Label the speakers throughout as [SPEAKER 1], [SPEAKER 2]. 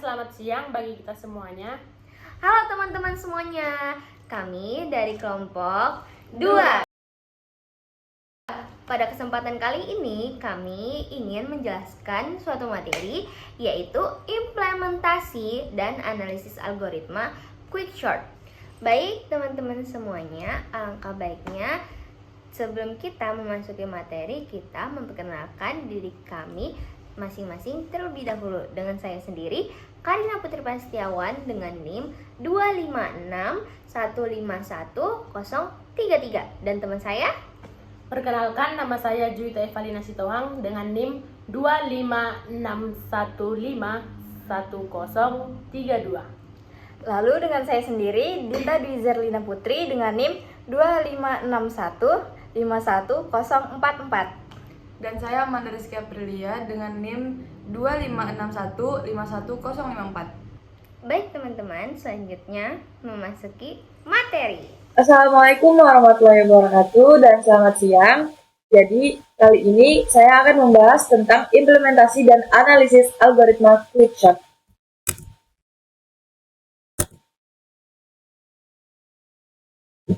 [SPEAKER 1] selamat siang bagi kita semuanya.
[SPEAKER 2] Halo teman-teman semuanya, kami dari kelompok 2. Pada kesempatan kali ini, kami ingin menjelaskan suatu materi, yaitu implementasi dan analisis algoritma Quickshort. Baik teman-teman semuanya, alangkah baiknya sebelum kita memasuki materi, kita memperkenalkan diri kami masing-masing terlebih dahulu. Dengan saya sendiri, Karina Putri Prasetyawan dengan NIM 256151033, dan teman saya.
[SPEAKER 1] Perkenalkan, nama saya Juwita Evalina Sitohang dengan NIM 256151032.
[SPEAKER 3] Lalu dengan saya sendiri, Dinta Dwi Zerlina Putri dengan NIM 256151044.
[SPEAKER 4] Dan saya Amanda Rizky Aprilia dengan NIM 256151054.
[SPEAKER 2] Baik teman-teman, selanjutnya memasuki materi.
[SPEAKER 5] Assalamualaikum warahmatullahi wabarakatuh dan selamat siang. Jadi kali ini saya akan membahas tentang implementasi dan analisis algoritma Quickshort.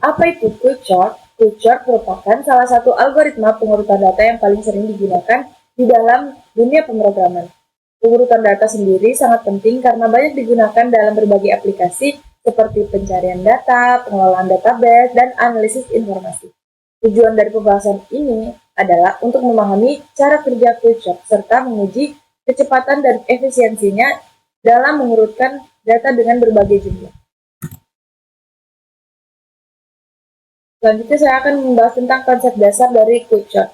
[SPEAKER 5] Apa itu Quickshort? Quickshort merupakan salah satu algoritma pengurutan data yang paling sering digunakan di dalam dunia pemrograman. Pengurutan data sendiri sangat penting karena banyak digunakan dalam berbagai aplikasi seperti pencarian data, pengelolaan database, dan analisis informasi. Tujuan dari pembahasan ini adalah untuk memahami cara kerja Quickshort serta menguji kecepatan dan efisiensinya dalam mengurutkan data dengan berbagai jumlah. Selanjutnya saya akan membahas tentang konsep dasar dari Quickshort.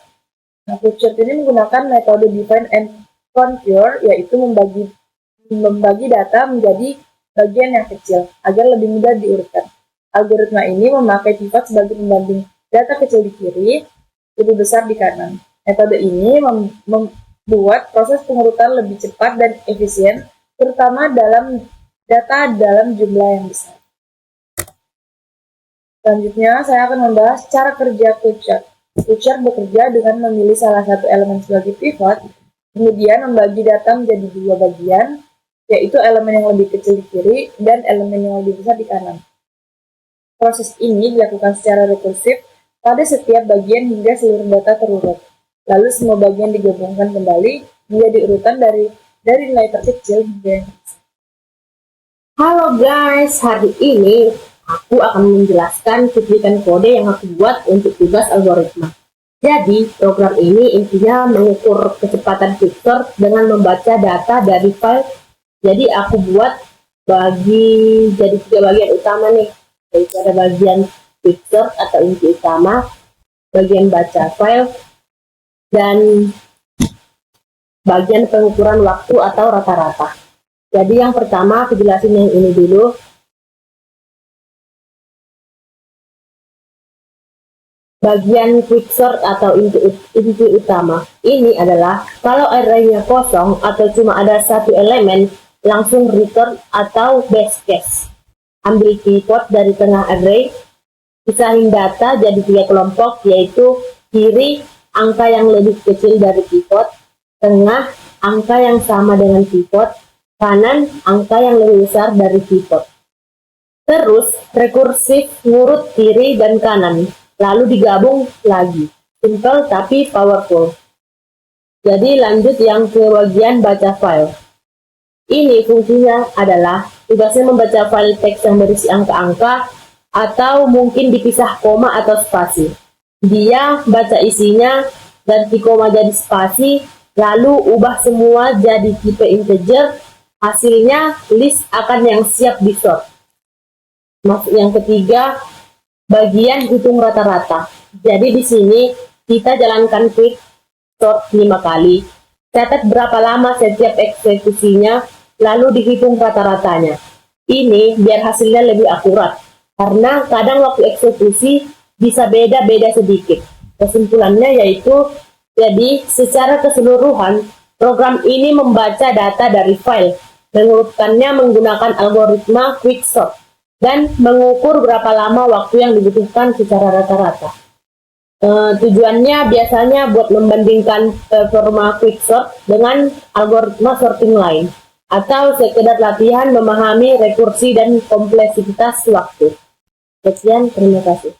[SPEAKER 5] Nah, Quickshort ini menggunakan metode define and conquer, yaitu membagi data menjadi bagian yang kecil agar lebih mudah diurutkan. Algoritma ini memakai pivot sebagai pembanding data kecil di kiri, lebih besar di kanan. Metode ini membuat proses pengurutan lebih cepat dan efisien, terutama dalam data dalam jumlah yang besar. Selanjutnya, saya akan membahas cara kerja Quickshort. Quickshort bekerja dengan memilih salah satu elemen sebagai pivot, kemudian membagi data menjadi dua bagian, yaitu elemen yang lebih kecil di kiri dan elemen yang lebih besar di kanan. Proses ini dilakukan secara rekursif pada setiap bagian hingga seluruh data terurut. Lalu semua bagian digabungkan kembali menjadi urutan dari nilai terkecil hingga yang besar.
[SPEAKER 6] Halo guys, hari ini aku akan menjelaskan cuplikan kode yang aku buat untuk tugas algoritma. Jadi, program ini intinya mengukur kecepatan Quickshort dengan membaca data dari file. Jadi, aku buat jadi 3 bagian utama nih. Yaitu ada bagian Quickshort atau inti utama, bagian baca file, dan bagian pengukuran waktu atau rata-rata. Jadi, yang pertama aku jelasin yang ini dulu. Bagian Quickshort atau inti utama ini adalah kalau array-nya kosong atau cuma ada satu elemen, langsung return atau base case. Ambil pivot dari tengah array, pisahin data jadi 3 kelompok, yaitu kiri angka yang lebih kecil dari pivot, tengah angka yang sama dengan pivot, kanan angka yang lebih besar dari pivot. Terus rekursif ngurut kiri dan kanan, lalu digabung lagi. Simple tapi powerful. Jadi lanjut yang ke bagian baca file. Ini fungsinya adalah tugasnya membaca file teks yang berisi angka-angka atau mungkin dipisah koma atau spasi. Dia baca isinya, ganti koma jadi spasi, lalu ubah semua jadi tipe integer. Hasilnya list akan yang siap di sort. Yang ketiga, bagian hitung rata-rata. Jadi di sini kita jalankan Quickshort 5 kali. Catat berapa lama setiap eksekusinya, lalu dihitung rata-ratanya. Ini biar hasilnya lebih akurat. Karena kadang waktu eksekusi bisa beda-beda sedikit. Kesimpulannya yaitu, jadi secara keseluruhan, program ini membaca data dari file, mengurutkannya menggunakan algoritma Quickshort, dan mengukur berapa lama waktu yang dibutuhkan secara rata-rata. Tujuannya biasanya buat membandingkan performa Quickshort dengan algoritma sorting lain. atau sekedar latihan memahami rekursi dan kompleksitas waktu. Sekian, terima kasih.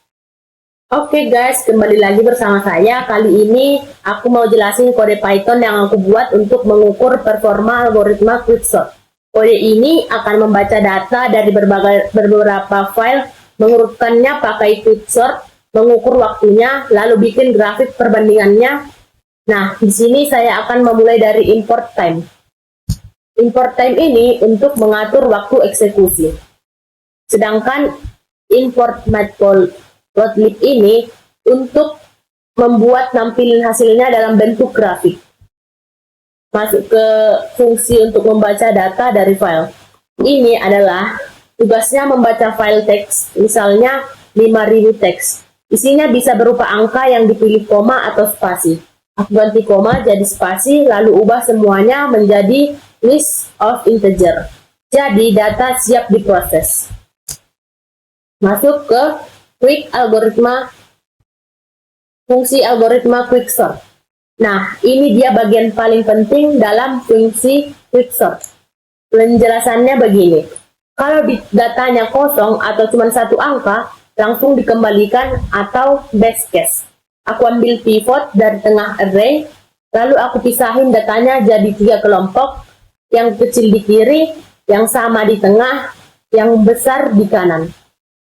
[SPEAKER 6] Oke guys, kembali lagi bersama saya. Kali ini aku mau jelasin kode Python yang aku buat untuk mengukur performa algoritma quicksort. Kode ini akan membaca data dari beberapa file, mengurutkannya pakai quicksort, mengukur waktunya, lalu bikin grafik perbandingannya. Nah, di sini saya akan memulai dari import time. Import time ini untuk mengatur waktu eksekusi. Sedangkan import matplotlib ini untuk membuat tampilan hasilnya dalam bentuk grafik. Masuk ke fungsi untuk membaca data dari file. Ini adalah tugasnya membaca file teks, misalnya 5000 teks. Isinya bisa berupa angka yang dipilih koma atau spasi. Aku ganti koma jadi spasi, lalu ubah semuanya menjadi list of integer. Jadi data siap diproses. Masuk ke fungsi algoritma quicksort. Nah, ini dia bagian paling penting dalam fungsi quicksort. Penjelasannya begini. Kalau datanya kosong atau cuma satu angka, langsung dikembalikan atau base case. Aku ambil pivot dari tengah array, lalu aku pisahin datanya jadi 3 kelompok, yang kecil di kiri, yang sama di tengah, yang besar di kanan.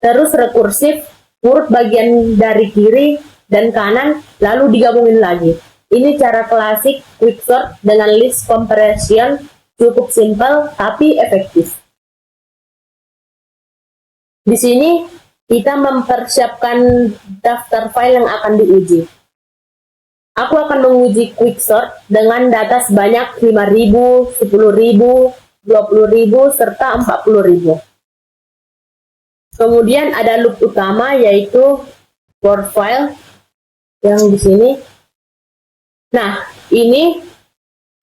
[SPEAKER 6] Terus rekursif, urut bagian dari kiri dan kanan, lalu digabungin lagi. Ini cara klasik quicksort dengan list comparison, cukup simpel tapi efektif. Di sini kita mempersiapkan daftar file yang akan diuji. Aku akan menguji quicksort dengan data sebanyak 5000, 10000, 20000, serta 40000. Kemudian ada loop utama yaitu for file yang di sini. Nah, ini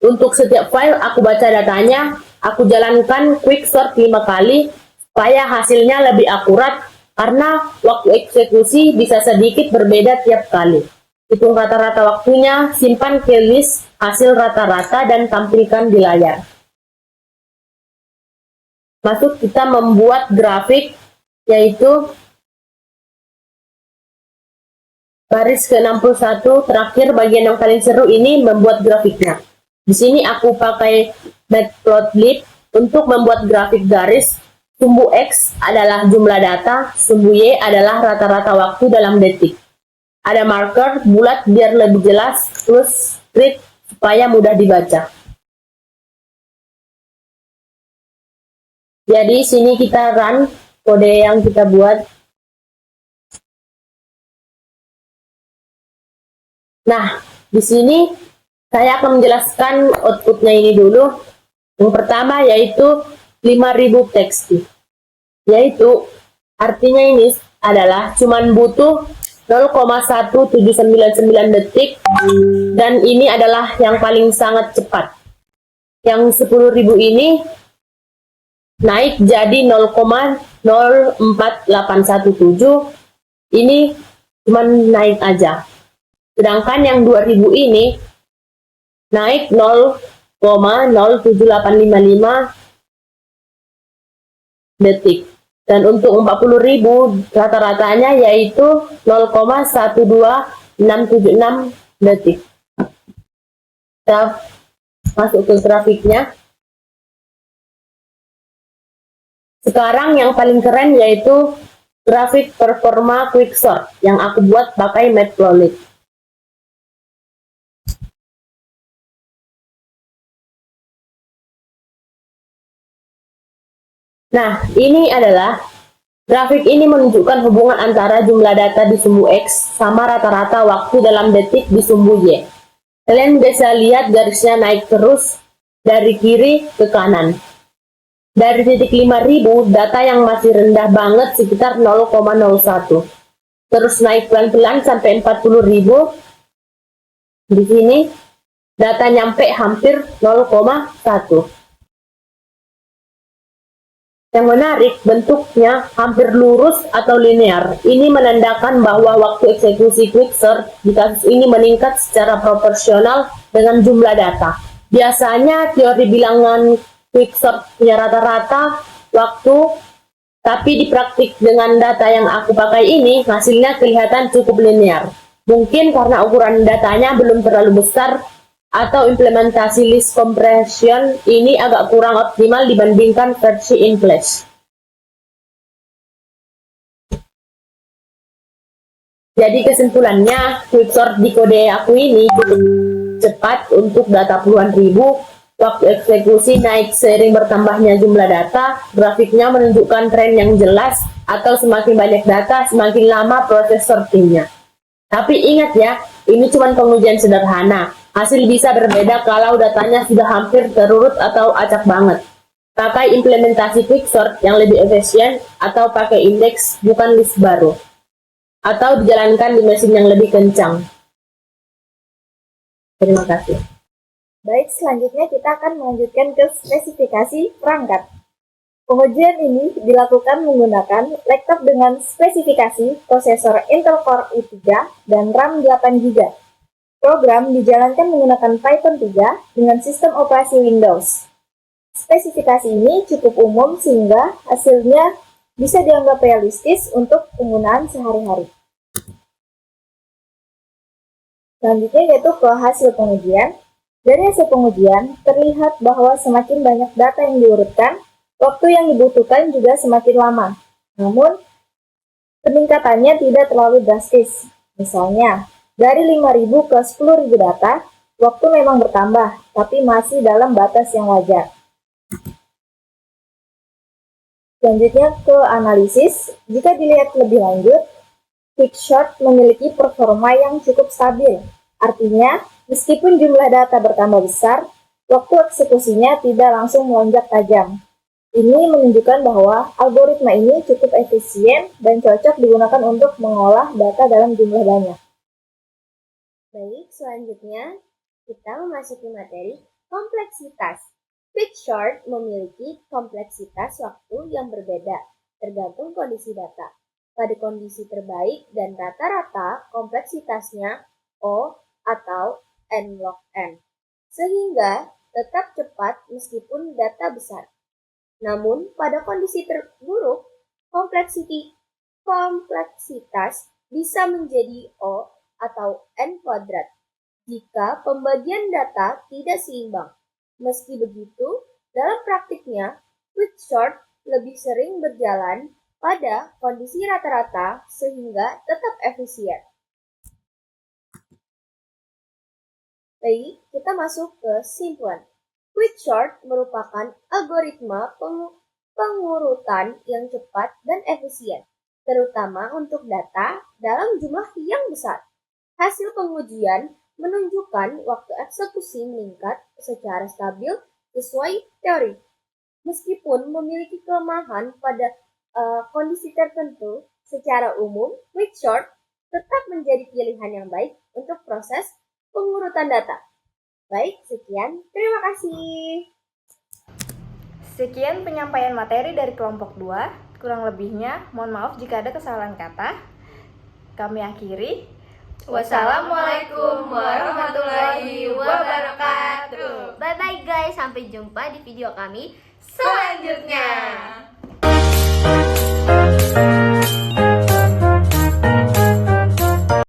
[SPEAKER 6] untuk setiap file aku baca datanya, aku jalankan quicksort 5 kali supaya hasilnya lebih akurat karena waktu eksekusi bisa sedikit berbeda tiap kali. Hitung rata-rata waktunya, simpan ke list hasil rata-rata dan tampilkan di layar. Masuk kita membuat grafik yaitu baris ke-61, terakhir bagian yang paling seru ini membuat grafiknya. Di sini aku pakai matplotlib untuk membuat grafik garis. Sumbu X adalah jumlah data, sumbu Y adalah rata-rata waktu dalam detik. Ada marker bulat biar lebih jelas, plus grid supaya mudah dibaca. Jadi sini kita run kode yang kita buat. Nah, di sini saya akan menjelaskan outputnya ini dulu. Yang pertama yaitu 5000 teks. Yaitu artinya ini adalah cuman butuh 0,1799 detik dan ini adalah yang paling sangat cepat. Yang 10.000 ini naik jadi 0,04817. Ini cuman naik aja. Sedangkan yang 2000 ini naik 0,07855 detik. Dan untuk 40.000 rata-ratanya yaitu 0,12676 detik. Kita masuk ke grafiknya. Sekarang yang paling keren yaitu grafik performa quicksort yang aku buat pakai matplotlib. Nah, ini adalah grafik ini menunjukkan hubungan antara jumlah data di sumbu X sama rata-rata waktu dalam detik di sumbu Y. Kalian bisa lihat garisnya naik terus dari kiri ke kanan. Dari titik 5000, data yang masih rendah banget sekitar 0,01. Terus naik pelan-pelan sampai 40.000. Di sini data nyampe hampir 0,1. Yang menarik, bentuknya hampir lurus atau linear. Ini menandakan bahwa waktu eksekusi quicksort di kasus ini meningkat secara proporsional dengan jumlah data. Biasanya teori bilangan Quicksort punya rata-rata waktu, tapi di praktik dengan data yang aku pakai ini, hasilnya kelihatan cukup linear. Mungkin karena ukuran datanya belum terlalu besar, atau implementasi list compression ini agak kurang optimal dibandingkan versi in place. Jadi kesimpulannya, Quicksort di kode aku ini cukup cepat untuk data puluhan ribu. Waktu eksekusi naik seiring bertambahnya jumlah data, grafiknya menunjukkan tren yang jelas, atau semakin banyak data, semakin lama proses sortingnya. Tapi ingat ya, ini cuma pengujian sederhana. Hasil bisa berbeda kalau datanya sudah hampir terurut atau acak banget. Pakai implementasi Quicksort yang lebih efisien, atau pakai indeks bukan list baru. Atau dijalankan di mesin yang lebih kencang. Terima kasih.
[SPEAKER 3] Baik, selanjutnya kita akan melanjutkan ke spesifikasi perangkat. Pengujian ini dilakukan menggunakan laptop dengan spesifikasi prosesor Intel Core i3 dan RAM 8GB. Program dijalankan menggunakan Python 3 dengan sistem operasi Windows. Spesifikasi ini cukup umum sehingga hasilnya bisa dianggap realistis untuk penggunaan sehari-hari. Selanjutnya yaitu ke hasil pengujian. Dari hasil pengujian, terlihat bahwa semakin banyak data yang diurutkan, waktu yang dibutuhkan juga semakin lama. Namun, peningkatannya tidak terlalu drastis. Misalnya, dari 5.000 ke 10.000 data, waktu memang bertambah, tapi masih dalam batas yang wajar. Selanjutnya ke analisis. Jika dilihat lebih lanjut, Quicksort memiliki performa yang cukup stabil. Artinya, meskipun jumlah data bertambah besar, waktu eksekusinya tidak langsung melonjak tajam. Ini menunjukkan bahwa algoritma ini cukup efisien dan cocok digunakan untuk mengolah data dalam jumlah banyak.
[SPEAKER 2] Baik, selanjutnya kita memasuki materi kompleksitas. Quicksort memiliki kompleksitas waktu yang berbeda, tergantung kondisi data. Pada kondisi terbaik dan rata-rata kompleksitasnya O atau N log N, sehingga tetap cepat meskipun data besar. Namun, pada kondisi terburuk, kompleksitas bisa menjadi O atau N kuadrat jika pembagian data tidak seimbang. Meski begitu, dalam praktiknya, Quicksort lebih sering berjalan pada kondisi rata-rata sehingga tetap efisien. Baik, kita masuk ke kesimpulan. Quicksort merupakan algoritma pengurutan yang cepat dan efisien, terutama untuk data dalam jumlah yang besar. Hasil pengujian menunjukkan waktu eksekusi meningkat secara stabil sesuai teori. Meskipun memiliki kelemahan pada kondisi tertentu, secara umum Quicksort tetap menjadi pilihan yang baik untuk proses pengurutan data. Baik, sekian. Terima kasih.
[SPEAKER 3] Sekian penyampaian materi dari kelompok 2. Kurang lebihnya, mohon maaf jika ada kesalahan kata. Kami akhiri.
[SPEAKER 2] Wassalamualaikum warahmatullahi wabarakatuh. Bye-bye guys, sampai jumpa di video kami selanjutnya.